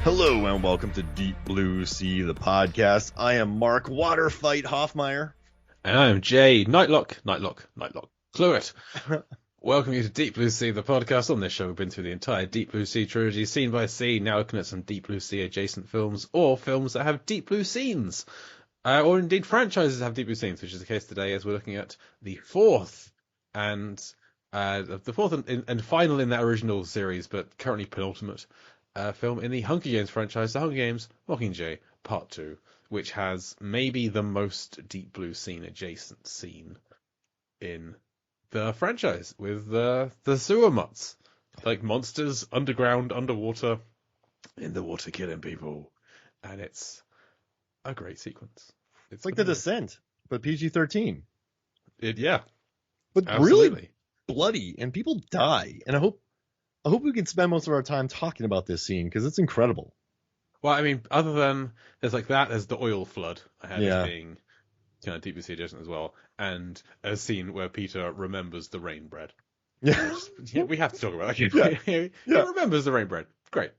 Hello and welcome to Deep Blue Sea, the podcast. I am Mark Waterfight Hoffmeyer. And I am Jay Nightlock. Cluett. Welcome you to Deep Blue Sea, the podcast. On this show, we've been through the entire Deep Blue Sea trilogy, scene by scene, now looking at some Deep Blue Sea adjacent films, or films that have Deep Blue scenes. Or indeed franchises that have Deep Blue scenes, which is the case today as we're looking at the fourth and final in that original series, but currently penultimate film in the Hunger Games franchise, The Hunger Games Mockingjay Part 2, which has maybe the most Deep Blue scene adjacent scene in the franchise, with the sewer mutts, like monsters underground, underwater, in the water killing people, and it's a great sequence. It's like The Descent, but PG-13. Yeah, but absolutely. Really bloody, and people die. And I hope we can spend most of our time talking about this scene because it's incredible. Well, I mean, other than there's like that, there's the oil flood I had as being kind of deeply adjacent as well, and a scene where Peter remembers the rain bread. Yeah, we have to talk about that. He remembers the rain bread. Great.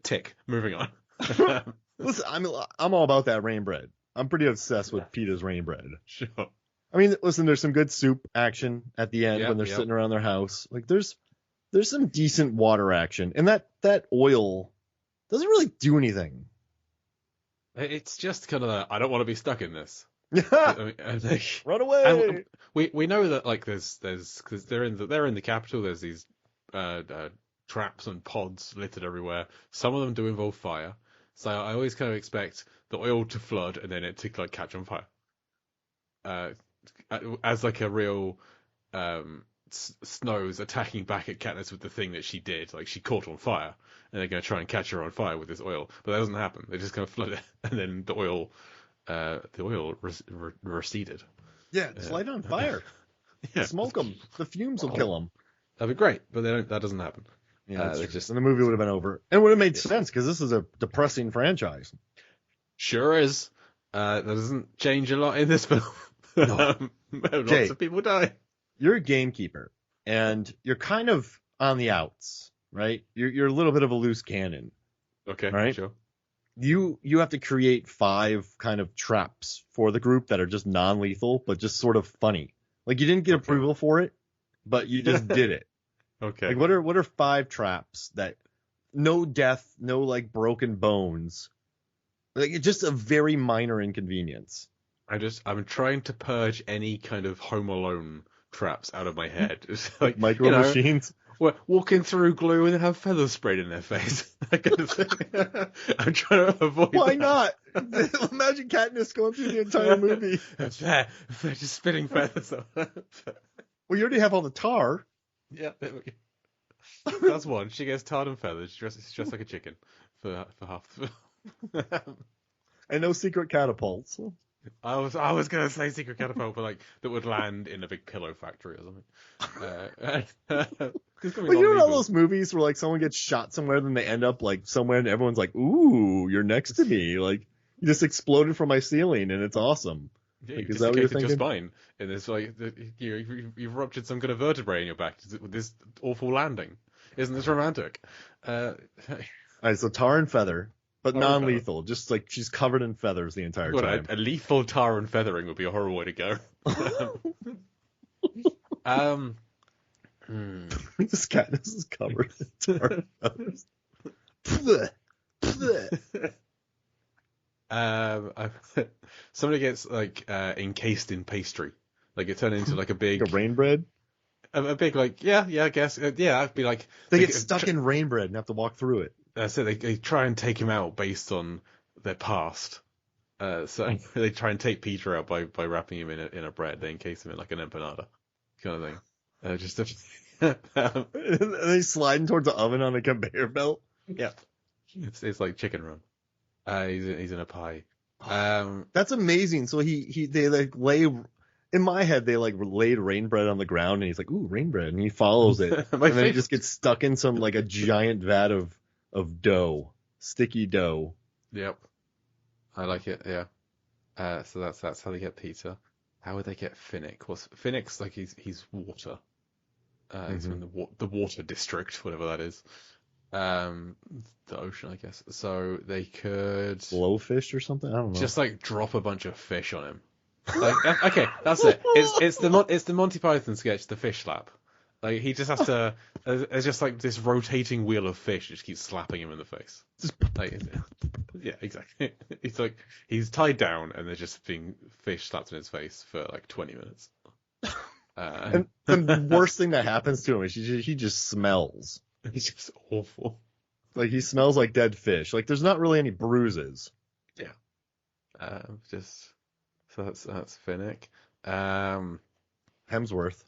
Tick. Moving on. Listen, I'm all about that rain bread. I'm pretty obsessed with Peter's rain bread. Sure. I mean, listen, there's some good soup action at the end when they're sitting around their house. Like there's some decent water action, and that oil doesn't really do anything. It's just kind of I don't want to be stuck in this. Run away. And we know that like there's because they're in the capital. There's these traps and pods littered everywhere. Some of them do involve fire, so I always kind of expect the oil to flood and then it to like catch on fire. As like a real Snow's attacking back at Katniss with the thing that she did, like she caught on fire, and they're going to try and catch her on fire with this oil, but that doesn't happen. They just kind of flood it, and then the oil receded. Yeah, just light it on fire. Smoke them. The fumes will kill them. That'd be great, but that doesn't happen. Yeah, and the movie would have been over, and it would have made sense because this is a depressing franchise. Sure is. That doesn't change a lot in this film. No. Lots of people die. You're a gamekeeper, and you're kind of on the outs, right? You're a little bit of a loose cannon. Okay, right? Sure. You have to create 5 kind of traps for the group that are just non-lethal, but just sort of funny. Like you didn't get approval for it, but you just did it. Okay. Like what are 5 traps that no death, no like broken bones, like it's just a very minor inconvenience. I'm trying to purge any kind of Home Alone traps out of my head. It's like micro machines. We're walking through glue and have feathers sprayed in their face. That kind of thing. I'm trying to avoid Why that. not? Imagine Katniss going through the entire movie. They're just spitting feathers. Well, you already have all the tar. Yeah, there we go. That's one. She gets tarred and feathers. She's dressed like a chicken for half the film. And no secret catapults. I was gonna say secret catapult, but like that would land in a big pillow factory or something. Well, you know all those movies where like someone gets shot somewhere, then they end up like somewhere, and everyone's like, "Ooh, you're next to me!" Like you just exploded from my ceiling, and it's awesome. Yeah, like, you dislocated your spine, and it's like you've ruptured some kind of vertebrae in your back with this awful landing. Isn't this romantic? All right, so tar and feather. But non-lethal, just like she's covered in feathers the entire time. A lethal tar and feathering would be a horrible way to go. This Katniss is covered in tar and feathers. Somebody gets like encased in pastry, like it turned into like a big rain bread. A big like I guess I'd be like they get stuck in rain bread and have to walk through it. So they try and take him out based on their past. So they try and take Peter out by wrapping him in a bread. They encase him in like an empanada kind of thing. Are they sliding towards the oven on a conveyor belt? Yeah, it's like chicken run. He's in a pie. That's amazing. So they like lay. In my head, they like laid rain bread on the ground, and he's like, "Ooh, rain bread," and he follows it, and then he just gets stuck in some like a giant vat of dough, sticky dough. Yep, I like it. Yeah. So that's how they get Peter. How would they get Finnick? Finnick's like he's water. He's from the water district, whatever that is. Um, the ocean, I guess. So they could Blowfish or something? I don't know. just like drop a bunch of fish on him. Like, okay, that's it. It's the Monty Python sketch, the fish slap. Like he just has to. There's just like this rotating wheel of fish just keeps slapping him in the face. Like, yeah, exactly. He's like he's tied down and there's just being fish slapped in his face for like 20 minutes. And the worst thing that happens to him is he just smells. He's just awful. Like he smells like dead fish. Like there's not really any bruises. Yeah. Just so that's Finnick. Hemsworth.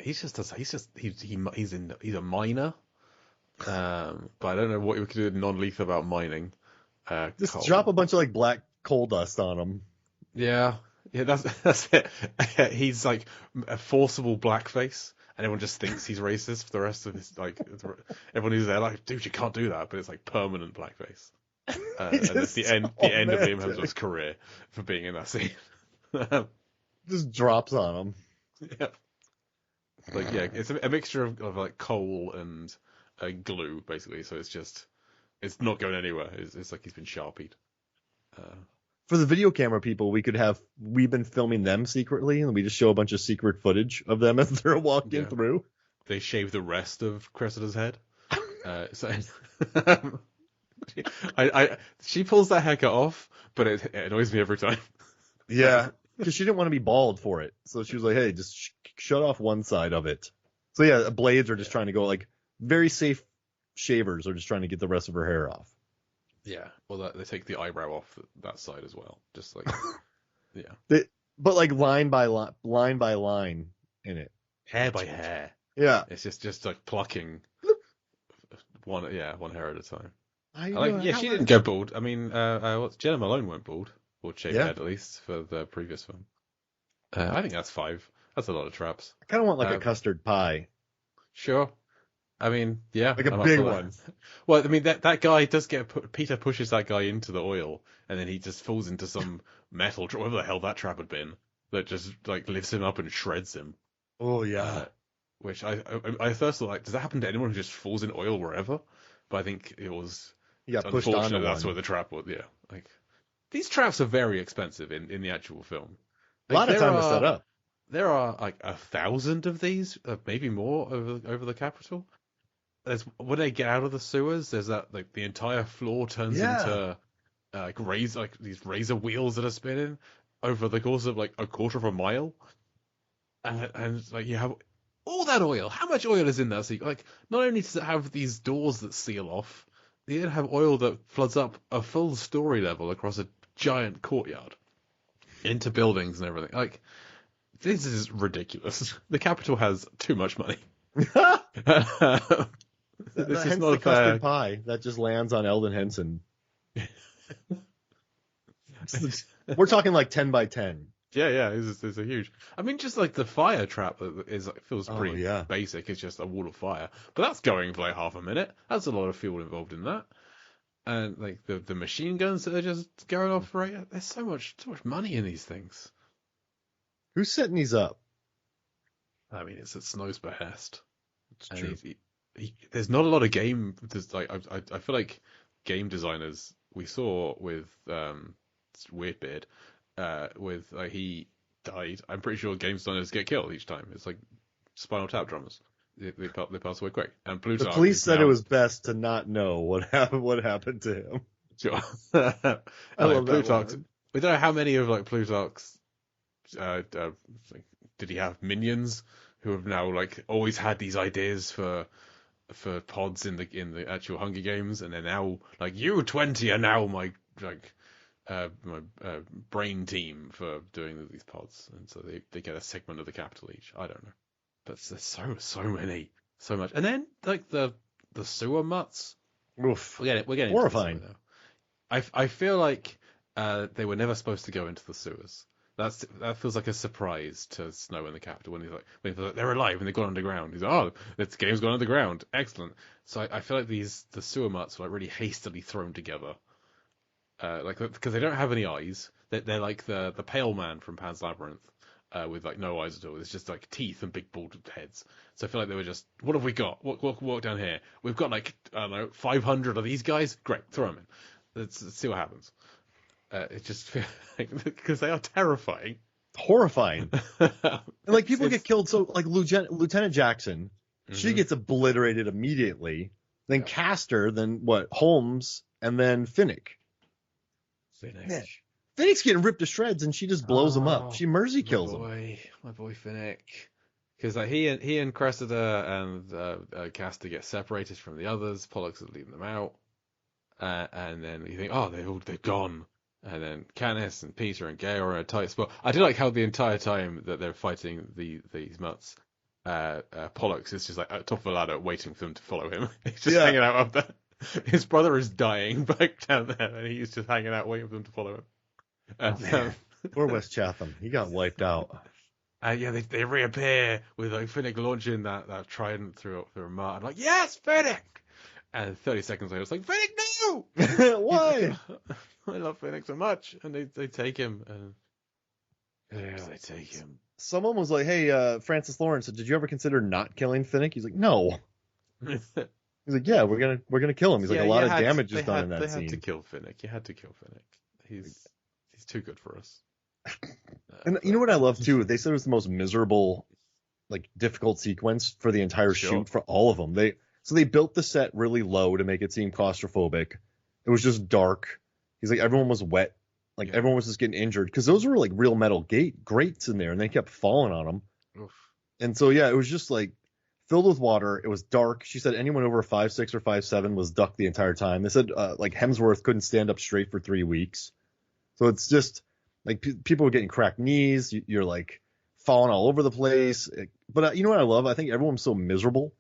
He's a miner. But I don't know what you could do non-lethal about mining. Just coal. drop a bunch of like black coal dust on him. Yeah, that's it. He's like a forcible blackface, and everyone just thinks he's racist for the rest of his like. Everyone who's there like, dude, you can't do that, but it's like permanent blackface. And it's the end of Liam Hemsworth's career for being in that scene. Just drops on him. Yeah. Like yeah, it's a mixture of like coal and glue basically. So it's not going anywhere. It's like he's been sharpied. For the video camera people, we've been filming them secretly, and we just show a bunch of secret footage of them as they're walking through. They shave the rest of Cressida's head. So she pulls that haircut off, but it annoys me every time. Yeah, because she didn't want to be bald for it, so she was like, "Hey, just shut off one side of it." So yeah, blades are just trying to go like very safe. Shavers are just trying to get the rest of her hair off. Yeah, well, they take the eyebrow off that side as well, just like but like line by line in it, hair by hair. Yeah, it's just like plucking one hair at a time. She didn't go bald. I mean, Jenna Malone went bald, or shaved head at least for the previous film. I think that's 5. That's a lot of traps. I kind of want like a custard pie. Sure. I mean, yeah, like a big one. Well, I mean that guy does Peter pushes that guy into the oil, and then he just falls into some metal, whatever the hell that trap had been, that just like lifts him up and shreds him. Oh yeah. Which I first thought, like, does that happen to anyone who just falls in oil wherever? But I think it was pushed onto that's where the trap was. Yeah, like these traps are very expensive in the actual film. Like, a lot of time to set up. There are like 1,000 of these, maybe more over the Capitol. When they get out of the sewers, there's that like the entire floor turns into these razor wheels that are spinning over the course of like a quarter of a mile, and like you have all that oil. How much oil is in that? So like not only does it have these doors that seal off, you then have oil that floods up a full story level across a giant courtyard into buildings and everything. Like this is ridiculous. The Capitol has too much money. This is not the custard pie that just lands on Eldon Henson. We're talking like 10 by 10. Yeah, it's a huge. I mean, just like the fire trap feels pretty basic. It's just a wall of fire, but that's going for like half a minute. That's a lot of fuel involved in that, and like the machine guns that are just going off. Right, there's so much money in these things. Who's setting these up? I mean, it's at Snow's behest. It's true. There's not a lot of game. Like I feel like game designers we saw with Weirdbeard, with like he died. I'm pretty sure game designers get killed each time. It's like Spinal Tap drummers. They pass away quick. And Plutarch. The police said it was best to not know what happened to him. Sure. I love Plutarch. That. We don't know how many of like Plutarch's. Did he have minions who have now like always had these ideas for pods in the actual Hunger Games, and they're now like you 20 are now my brain team for doing these pods, and so they get a segment of the Capitol each. I don't know, but there's so many, so much, and then like the sewer mutts. Oof. We're getting horrifying. Into now. I feel like they were never supposed to go into the sewers. That feels like a surprise to Snow in the Capitol when he's like they're alive and they've gone underground. He's like, oh, this game's gone underground, excellent. So I feel like the sewer mutts were like really hastily thrown together, like because they don't have any eyes. They're like the pale man from Pan's Labyrinth, with like no eyes at all. It's just like teeth and big bald heads. So I feel like they were just, what have we got? Walk down here. We've got like, I don't know, 500 of these guys. Great, throw them in. Let's see what happens. It just feels like, because they are terrifying. Horrifying. And like people get killed. So like Lieutenant Jackson, she gets obliterated immediately. Then Castor, then what? Holmes, and then Finnick. Yeah. Finnick's getting ripped to shreds, and she just blows him up. She mercy kills him. My boy Finnick. Because like he and Cressida and Castor get separated from the others. Pollux is leading them out, and then you think, oh, they're gone. And then Canis and Peter and Gay are in a tight spot. I do like how the entire time that they're fighting these mutts, Pollux is just like at the top of a ladder waiting for them to follow him. He's just hanging out up there. His brother is dying back down there, and he's just hanging out waiting for them to follow him. Poor West Chatham. He got wiped out. They reappear with like Finnick launching that trident through a mud. I'm like, yes, Finnick! And 30 seconds later, it's like, Finnick, no! Why? I love Finnick so much. And they take him. And they take him. Someone was like, hey, Francis Lawrence, did you ever consider not killing Finnick? He's like, no. He's like, yeah, we're gonna kill him. He's like, a lot of damage is done in that scene. They had to kill Finnick. You had to kill Finnick. He's too good for us. And you know what I love too? They said it was the most miserable, like difficult sequence for the entire shoot for all of them. They built the set really low to make it seem claustrophobic. It was just dark. He's like, everyone was wet. Like everyone was just getting injured because those were like real metal grates in there, and they kept falling on them. Oof. And so it was just like filled with water. It was dark. She said anyone over 5'6" or 5'7" was ducked the entire time. They said like Hemsworth couldn't stand up straight for 3 weeks. So it's just like people were getting cracked knees. You're like falling all over the place. But you know what I love? I think everyone was so miserable,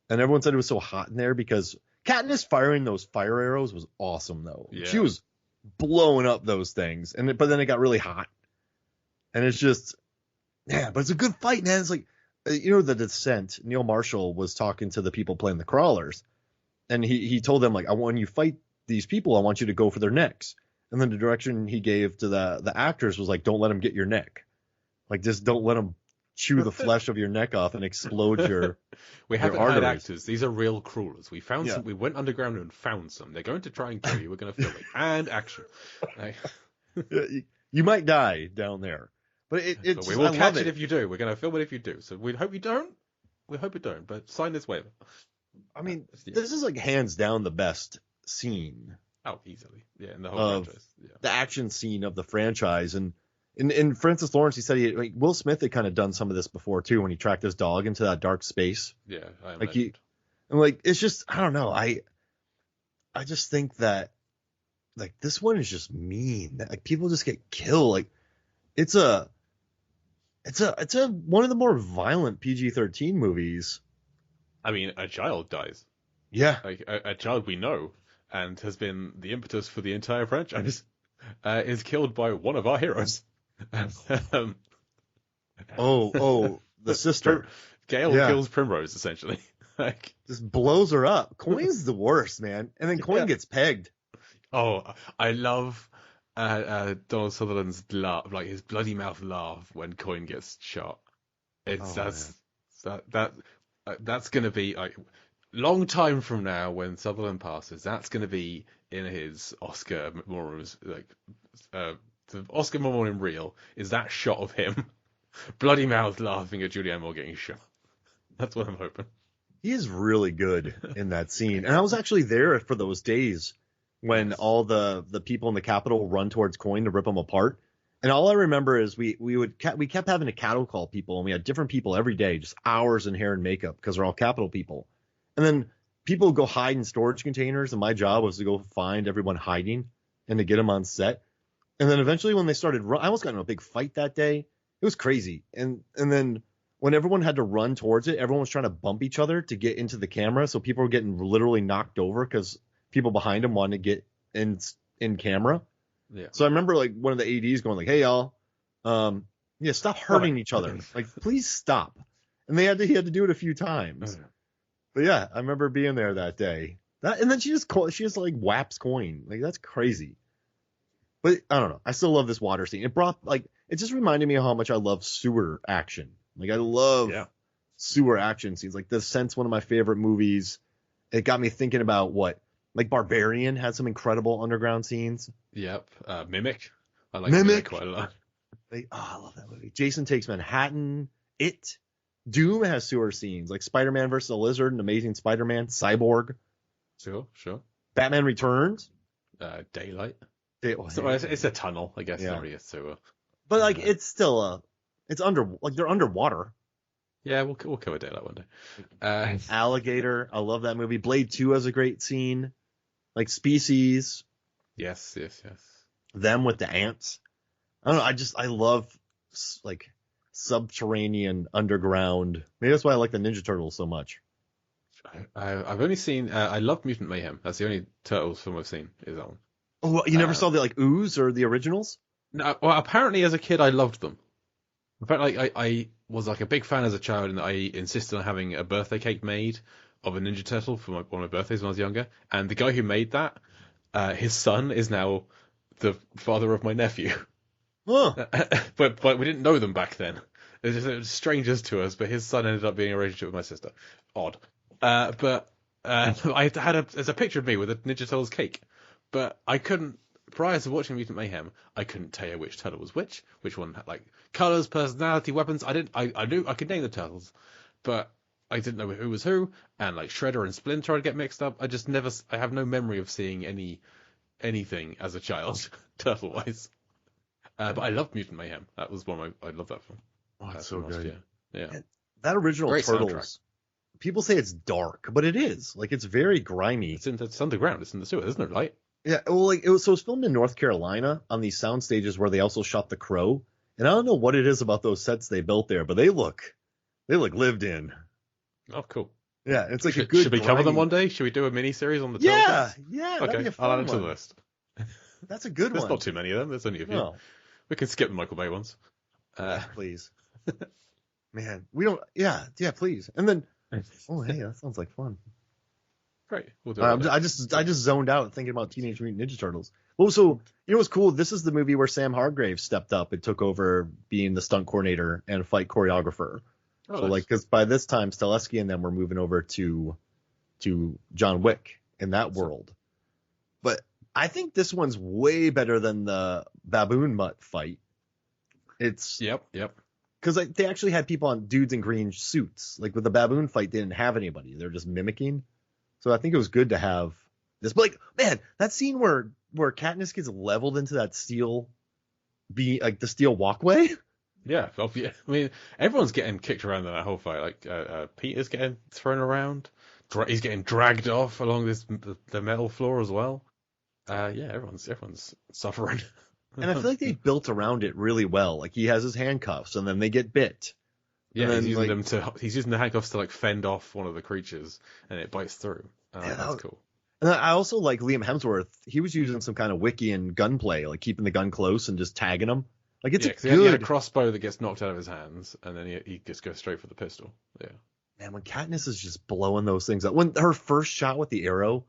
and everyone said it was so hot in there because Katniss firing those fire arrows was awesome though. Yeah. She was blowing up those things, but then it got really hot, and it's just but it's a good fight, man. It's like the Descent. Neil Marshall was talking to the people playing the crawlers, and he told them like, when you fight these people, I want you to go for their necks. And then the direction he gave to the actors was like, don't let them get your neck. Like, just don't let them chew the flesh of your neck off and explode your We haven't arteries. Had actors. These are real crawlers. We found some. We went underground and found some. They're going to try and kill you. We're going to film it. And action. You might die down there. But it's we will catch it if you do. We're going to film it if you do. So we hope you don't. We hope you don't. But sign this waiver. I mean, this is like hands down the best scene. Oh, easily. Yeah, in the whole franchise. Yeah. The action scene of the franchise. And in Francis Lawrence, he said Will Smith had kind of done some of this before too, when he tracked his dog into that dark space. Yeah, I imagine. It's just, I don't know. I just think that like this one is just mean. Like people just get killed. Like it's a one of the more violent PG-13 movies. I mean, a child dies. Yeah. Like a child we know and has been the impetus for the entire franchise, is killed by one of our heroes. The sister. Gale kills Primrose, essentially. Like, just blows her up. Coin's the worst, man. And then Coin gets pegged. Oh, I love Donald Sutherland's laugh, like his bloody mouth laugh when Coin gets shot. That's going to be like, long time from now, when Sutherland passes, that's going to be in his Oscar memorials. Like the Oscar memorial reel is that shot of him, bloody mouth, laughing at Julianne Moore getting shot. That's what I'm hoping. He is really good in that scene, and I was actually there for those days when all the people in the Capitol run towards Coin to rip him apart. And all I remember is we kept having to cattle call people, and we had different people every day, just hours in hair and makeup because they're all Capitol people. And then people would go hide in storage containers, and my job was to go find everyone hiding and to get them on set. And then eventually when they started I almost got in a big fight that day. It was crazy. And then when everyone had to run towards it, everyone was trying to bump each other to get into the camera. So people were getting literally knocked over because people behind them wanted to get in camera. Yeah. So I remember like one of the ADs going like, hey, y'all, stop hurting each other. Like, please stop. And he had to do it a few times. But yeah, I remember being there that day. And then she just like whaps Coin. Like, that's crazy. But I don't know. I still love this water scene. It it just reminded me of how much I love sewer action. Like I love sewer action scenes. Like The Scent's one of my favorite movies. It got me thinking about like Barbarian had some incredible underground scenes. Yep. Mimic. I like Mimic quite a lot. I love that movie. Jason Takes Manhattan. Doom has sewer scenes. Like Spider-Man versus the Lizard and Amazing Spider-Man. Cyborg. Sure. Batman Returns. Daylight. It's a tunnel, I guess. It's not really a sewer. But like it's still they're underwater. Yeah, we'll cover Daylight one day. Alligator. I love that movie. Blade 2 has a great scene. Like Species. Yes. Them with the ants. I don't know. I love like subterranean underground. Maybe that's why I like the Ninja Turtles so much. I've only seen. I love Mutant Mayhem. That's the only Turtles film I've seen. Is that one? Oh, well, you never saw the Ooze or the originals? No. Well, apparently as a kid I loved them. In fact, like I was like a big fan as a child, and I insisted on having a birthday cake made of a Ninja Turtle for one of my birthdays when I was younger. And the guy who made that, his son is now the father of my nephew. Huh. But we didn't know them back then. It was strangers to us. But his son ended up being in a relationship with my sister. Odd. But there's a picture of me with a Ninja Turtles cake, but I couldn't. Prior to watching Mutant Mayhem, I couldn't tell you which turtle was which one had like colors, personality, weapons. I knew I could name the turtles, but I didn't know who was who. And like Shredder and Splinter, I'd get mixed up. I have no memory of seeing anything as a child, turtle wise. But I loved Mutant Mayhem. That was I love that film. Oh, it's so good. Yeah. And that original Great Turtles. Soundtrack. People say it's dark, but it is. Like it's very grimy. It's underground. It's in the sewer. There's no light. Yeah, well, it was filmed in North Carolina on these sound stages where they also shot The Crow. And I don't know what it is about those sets they built there, but they look lived in. Oh, cool. Yeah, it's like a good. Should we cover them one day? Should we do a mini series on the Turtles? Yeah. Okay, I'll add it to the list. That's a good one. There's not too many of them. There's only a few. No. We can skip the Michael Bay ones. Please. Man, we don't. Yeah, please. And then. Oh, hey, that sounds like fun. Great. We'll do it. I just zoned out thinking about Teenage Mutant Ninja Turtles. Well, so you know what's cool? This is the movie where Sam Hargrave stepped up and took over being the stunt coordinator and fight choreographer. So like, because by this time Stileski and them were moving over to John Wick in that world. But I think this one's way better than the baboon mutt fight. It's yep. Because like, they actually had people on dudes in green suits. Like with the baboon fight, they didn't have anybody. They're just mimicking. So I think it was good to have this. But like, man, that scene where Katniss gets leveled into that steel, the steel walkway. Yeah, I mean, everyone's getting kicked around in that whole fight. Like Peter's getting thrown around. He's getting dragged off along the metal floor as well. Everyone's suffering. And I feel like they built around it really well. Like he has his handcuffs, and then they get bit. Yeah, he's using the handcuffs to like fend off one of the creatures, and it bites through. That's cool. And I also like Liam Hemsworth. He was using some kind of Wiccan gunplay, like keeping the gun close and just tagging him. Like it's he had a crossbow that gets knocked out of his hands, and then he just goes straight for the pistol. Yeah. Man, when Katniss is just blowing those things up, when her first shot with the arrow,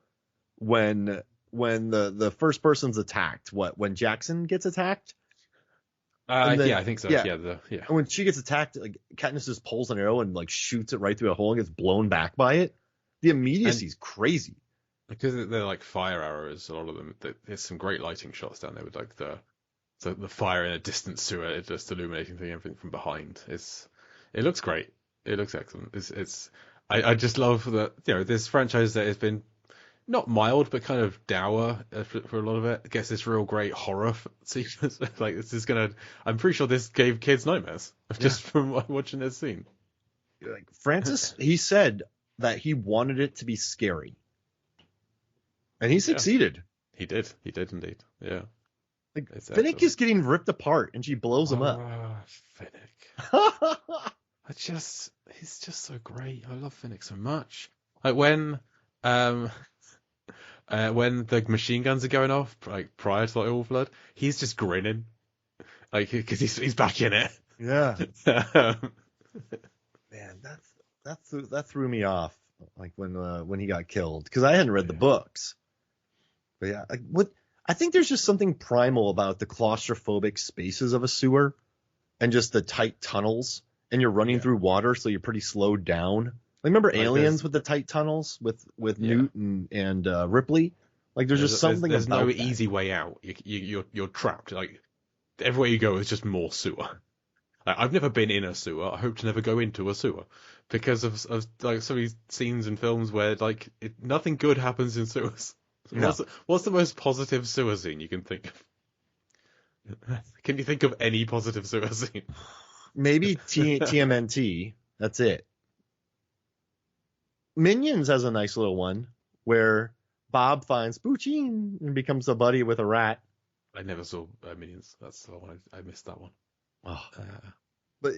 when the first person's attacked, when Jackson gets attacked. I think so. Yeah. And when she gets attacked, like Katniss just pulls an arrow and like shoots it right through a hole and gets blown back by it. The immediacy is crazy. Because they're like fire arrows, a lot of them. There's some great lighting shots down there with like the fire in a distant sewer, just illuminating everything from behind. It looks great. It looks excellent. I just love that this franchise that has been not mild, but kind of dour for a lot of it. It gets this real great horror sequence. Like I'm pretty sure this gave kids nightmares just from watching this scene. Like Francis, he said that he wanted it to be scary, and he succeeded. He did indeed. Yeah. Like Finnick is getting ripped apart, and she blows him up. Finnick. He's just so great. I love Finnick so much. Like when the machine guns are going off, like prior to All Blood, he's just grinning, like because he's back in it. Yeah. Man, that threw me off. Like when he got killed, because I hadn't read the books. But yeah, I think there's just something primal about the claustrophobic spaces of a sewer. and just the tight tunnels, and you're running through water, so you're pretty slowed down. Like, remember Aliens with the tight tunnels with Newt and Ripley? Like, there's just something there's about no that. easy way out. You're trapped. Like, everywhere you go is just more sewer. Like, I've never been in a sewer. I hope to never go into a sewer because of like some of these scenes in films where like nothing good happens in sewers. No. What's the most positive sewer scene you can think of? Can you think of any positive sewer scene? Maybe TMNT. That's it. Minions has a nice little one where Bob finds Poochine and becomes a buddy with a rat. I never saw Minions. That's the one I missed that one. Oh. But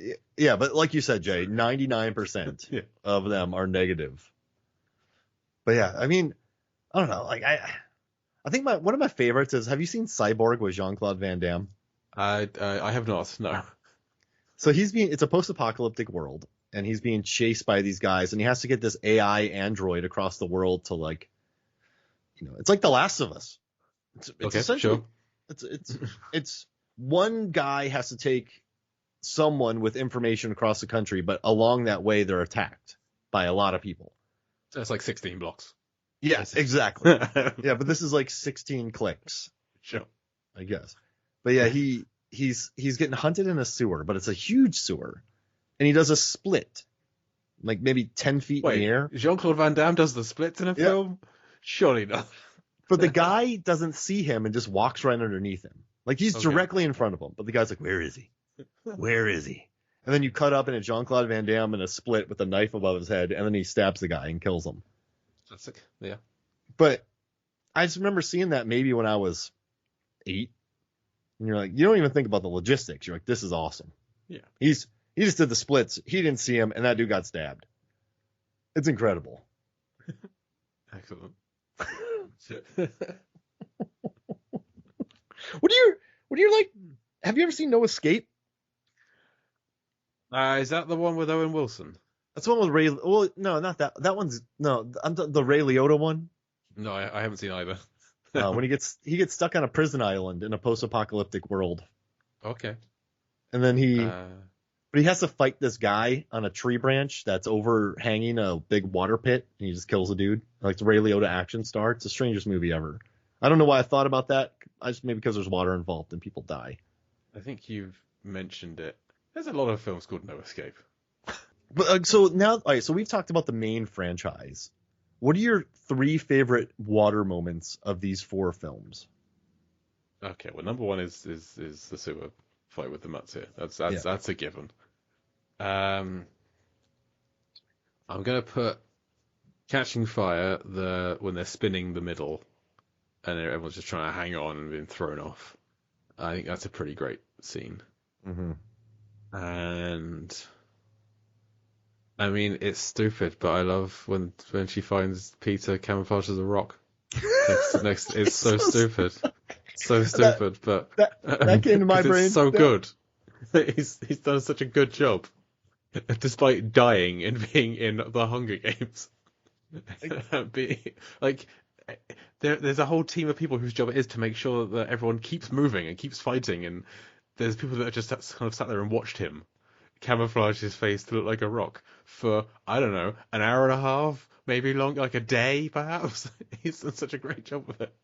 like you said, Jay, 99% of them are negative. But yeah, I mean, I don't know. Like I think one of my favorites is, have you seen Cyborg with Jean-Claude Van Damme? I have not. No. So it's a post-apocalyptic world, and he's being chased by these guys, and he has to get this AI android across the world to, like, it's like The Last of Us. It's okay, essentially, sure. It's one guy has to take someone with information across the country, but along that way they're attacked by a lot of people. So it's like 16 blocks. Yes, exactly. Yeah, but this is like 16 clicks. Sure. I guess. But yeah, he's getting hunted in a sewer, but it's a huge sewer. And he does a split. Like maybe 10 feet in the air. Jean-Claude Van Damme does the splits in a film? Surely not. But the guy doesn't see him and just walks right underneath him. Like, he's directly in front of him. But the guy's like, where is he? Where is he? And then you cut up in a Jean-Claude Van Damme in a split with a knife above his head, and then he stabs the guy and kills him. Classic. Yeah. But I just remember seeing that maybe when I was 8. And you're like, you don't even think about the logistics. You're like, this is awesome. Yeah. He just did the splits. He didn't see him, and that dude got stabbed. It's incredible. Excellent. What do you like? Have you ever seen No Escape? Is that the one with Owen Wilson? That's the one with Ray. Well, no, not that. That one's no. I'm the Ray Liotta one. No, I haven't seen either. When he gets stuck on a prison island in a post-apocalyptic world. Okay. And then but he has to fight this guy on a tree branch that's overhanging a big water pit, and he just kills a dude. Like the Ray Liotta action star. It's the strangest movie ever. I don't know why I thought about that. Maybe because there's water involved and people die. I think you've mentioned it. There's a lot of films called No Escape. But so now, all right. So we've talked about the main franchise. What are your 3 favorite water moments of these 4 films? Okay, well, number 1 is the sewer fight with the mutts here. That's a given. I'm gonna put Catching Fire when they're spinning the middle, and everyone's just trying to hang on and being thrown off. I think that's a pretty great scene. Mm-hmm. And I mean, it's stupid, but I love when she finds Peter camouflaged as a rock. It's so stupid. So stupid, but that came to my brain. It's so good. He's done such a good job, despite dying and being in the Hunger Games. There's a whole team of people whose job it is to make sure that everyone keeps moving and keeps fighting, and there's people that just kind of sat there and watched him camouflage his face to look like a rock for, I don't know, an hour and a half, maybe long, like a day, perhaps. He's done such a great job with it.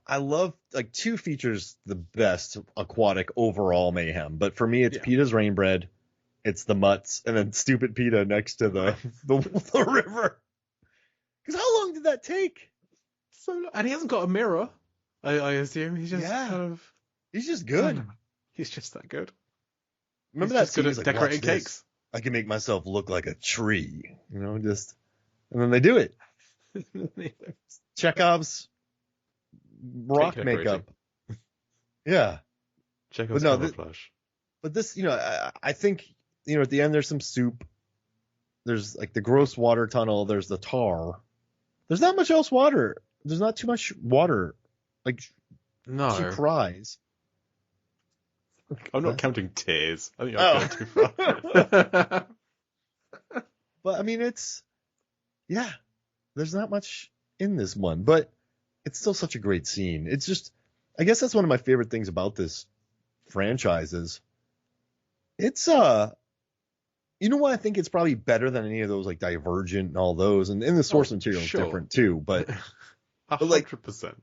I love, like, 2 features the best aquatic overall mayhem, but for me, it's PETA's Rain Bread, it's the mutts, and then stupid PETA next to the river. Because how long did that take? So long. And he hasn't got a mirror, I assume. He's just kind of... He's just good. He's just that good. Remember that scene? Good at decorating cakes. I can make myself look like a tree, and then they do it. Chekhov's rock makeup. Yeah. Chekhov's camouflage. But this, I think, at the end there's some soup. There's like the gross water tunnel. There's the tar. There's not much else water. There's not too much water. Like, no. She cries. I'm not counting tears. I think I've gone too far. But I mean, there's not much in this one, but it's still such a great scene. It's just, I guess that's one of my favorite things about this franchise is It's you know what? I think it's probably better than any of those like Divergent and all those, and the source material is different too. But like 100%.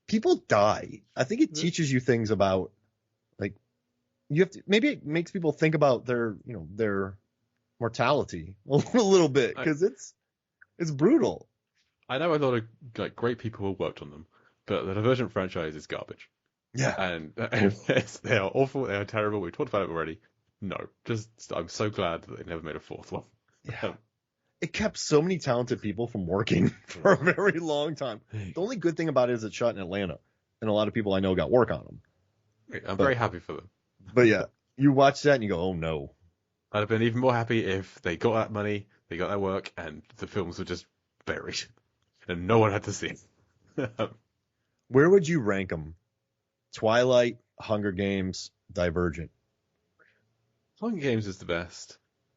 people die. I think it teaches you things about like you have to. Maybe it makes people think about their mortality a little bit because it's brutal. I know a lot of like great people who worked on them, but the Divergent franchise is garbage. Yeah. And they are awful. They are terrible. We talked about it already. No, I'm so glad that they never made a fourth one. Yeah. It kept so many talented people from working for a very long time. The only good thing about it is it's shot in Atlanta, and a lot of people I know got work on them. I'm very happy for them. But yeah, you watch that and you go, oh no. I'd have been even more happy if they got that money, they got that work, and the films were just buried, and no one had to see it. Where would you rank them? Twilight, Hunger Games, Divergent. Hunger Games is the best.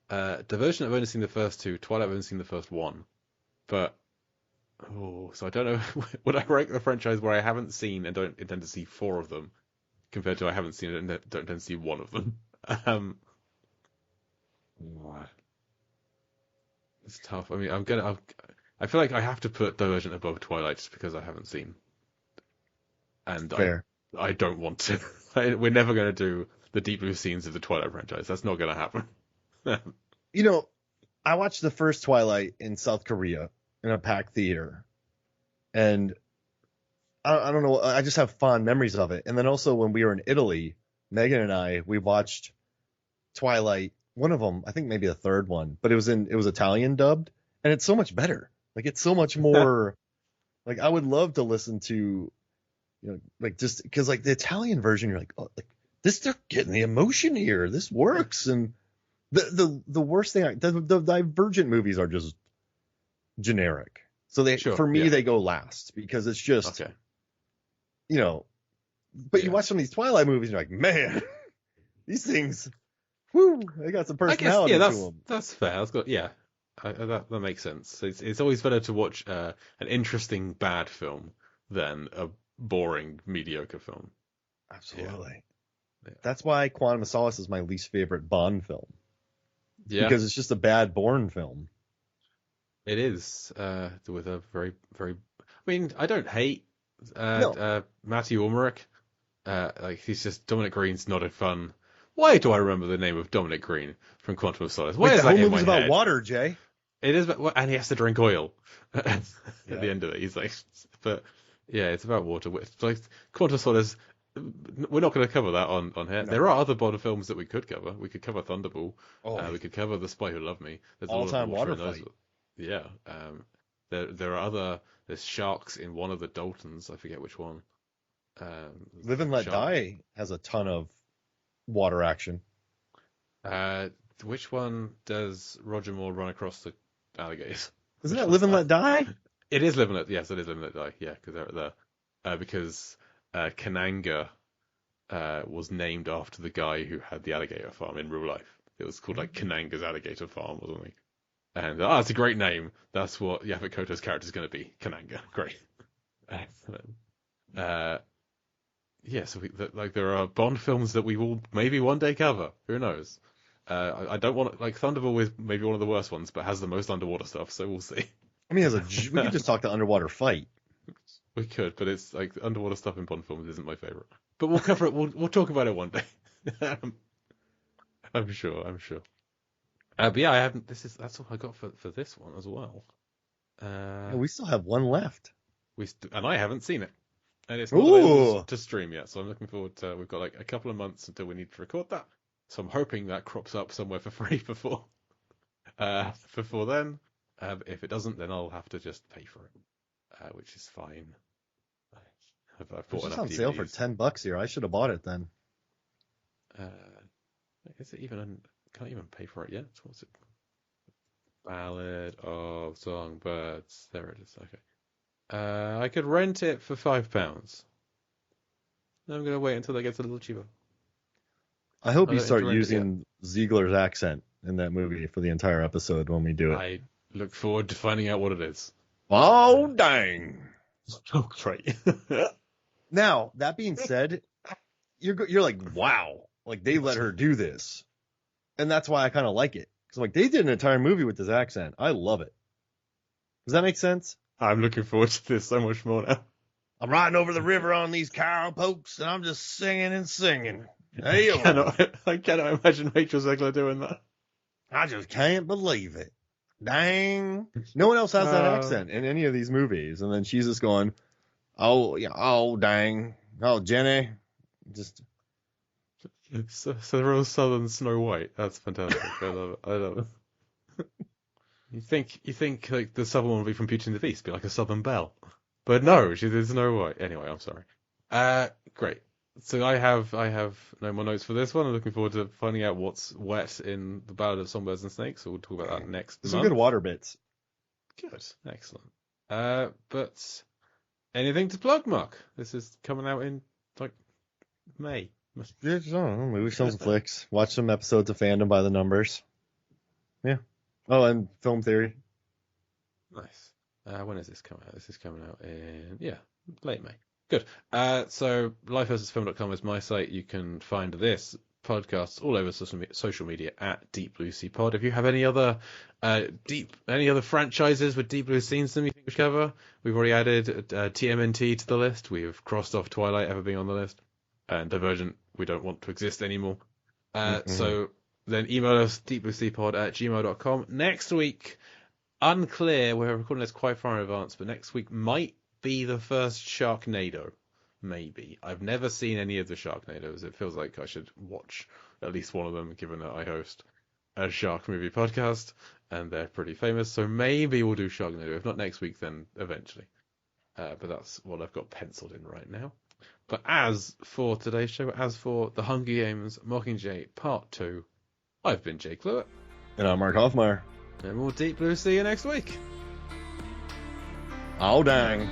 Divergent, I've only seen the first two. Twilight, I've only seen the first one. But, so I don't know. Would I rank the franchise where I haven't seen and don't intend to see four of them, compared to I haven't seen it and don't intend to see one of them? It's tough. I mean, I feel like I have to put Divergent above Twilight just because I haven't seen. And Fair. I don't want to. We're never going to do the deep blue scenes of the Twilight franchise. That's not going to happen. I watched the first Twilight in South Korea in a packed theater, and I don't know. I just have fond memories of it. And then also when we were in Italy, Megan and we watched Twilight. One of them, I think maybe the third one, but it was Italian dubbed, and it's so much better. Like it's so much more. Like I would love to listen to, like just because like the Italian version, you're like, oh, like this, they're getting the emotion here. This works. And the worst thing, the Divergent movies are just generic. So for me, they go last because it's just, okay. But you watch some of these Twilight movies and you're like, man, these things, whoo, they got some personality to them. That's fair. That's good. Yeah. That makes sense. It's always better to watch an interesting bad film than a boring mediocre film. Absolutely. Yeah. That's why Quantum of Solace is my least favorite Bond film. Yeah. Because it's just a bad Bourne film. It is with a very, very. I mean, I don't hate Matthew Ulmerich. Like he's just Dominic Green's not a fun. Why do I remember the name of Dominic Green from Quantum of Solace? Why is that in my head? The whole movie's about water, Jay. It is, and he has to drink oil at the end of it. He's like, but yeah, it's about water. It's like Quantum of Solace. We're not going to cover that on here. No. There are other Bond films that we could cover. We could cover Thunderball. We could cover The Spy Who Loved Me. There's all-time water fight. Yeah. There are there's sharks in one of the Daltons. I forget which one. Live and Let Die has a ton of water action. Which one does Roger Moore run across the alligators? Isn't that Live and Let Die? It is Live and Let. Yes, it is Live and Let Die. Yeah, because they're there. Because Kananga was named after the guy who had the alligator farm in real life. It was called like Kananga's Alligator Farm or something. And it's a great name. That's what Yaphet Kotto's character is going to be. Kananga. Great. Yeah, so there are Bond films that we will maybe one day cover. Who knows? I don't want like Thunderball is maybe one of the worst ones, but has the most underwater stuff. So we'll see. I mean, we could just talk the underwater fight. We could, but it's like underwater stuff in Bond films isn't my favorite. But we'll cover it. We'll talk about it one day. I'm sure. But yeah, I haven't. That's all I got for this one as well. We still have one left. And I haven't seen it, and it's not available to stream yet. So I'm looking forward to. We've got like a couple of months until we need to record that. So I'm hoping that crops up somewhere for free before then. If it doesn't, then I'll have to just pay for it, which is fine. I've bought it's on sale for $10 here. I should have bought it then. Is it even? Can't even pay for it yet. What's it? Ballad of Songbirds. There it is. Okay. I could rent it for £5. Then I'm gonna wait until it gets a little cheaper. I hope you start using Ziegler's accent in that movie for the entire episode when we do it. I look forward to finding out what it is. Oh, dang. Oh, great. Now, that being said, you're like, wow, like they let her do this. And that's why I kind of like it. Because like, they did an entire movie with this accent. I love it. Does that make sense? I'm looking forward to this so much more now. I'm riding over the river on these cowpokes, and I'm just singing and singing. Hey, I cannot imagine Rachel Zegler doing that. I just can't believe it. Dang. No one else has that accent in any of these movies. And then she's just going, oh, yeah, oh, dang. Oh, Jenny. Just. So the real Southern Snow White. That's fantastic. I love it. You think like the Southern one would be from Beauty and the Beast, be like a Southern Belle. But no, there's Snow White. Anyway, I'm sorry. Great. So I have no more notes for this one. I'm looking forward to finding out what's wet in the Ballad of Songbirds and Snakes. So we'll talk about that next month. Some good water bits. Good. Excellent. But anything to plug, Mark? This is coming out in like May. Yeah, I don't know. Movie, some flicks. Watch some episodes of Fandom by the Numbers. Yeah. Oh, and Film Theory. Nice. When is this coming out? This is coming out in late May. Good. So lifeversusfilm.com is my site. You can find this podcast all over social media at Deep Blue Sea Pod. If you have any other franchises with Deep Blue scenes them you think we should cover, we've already added TMNT to the list. We have crossed off Twilight ever being on the list, and Divergent we don't want to exist anymore. So then email us deepblueseapod@gmail.com. Next week, unclear. We're recording this quite far in advance, but next week might be the first Sharknado. Maybe. I've never seen any of the Sharknadoes. It feels like I should watch at least one of them, given that I host a shark movie podcast, and they're pretty famous. So maybe we'll do Sharknado. If not next week, then eventually. But that's what I've got penciled in right now. But as for today's show, as for The Hunger Games Mockingjay Part 2, I've been Jake Lewitt. And I'm Mark Hoffmeyer. And more Deep Blue. See you next week. Oh, dang.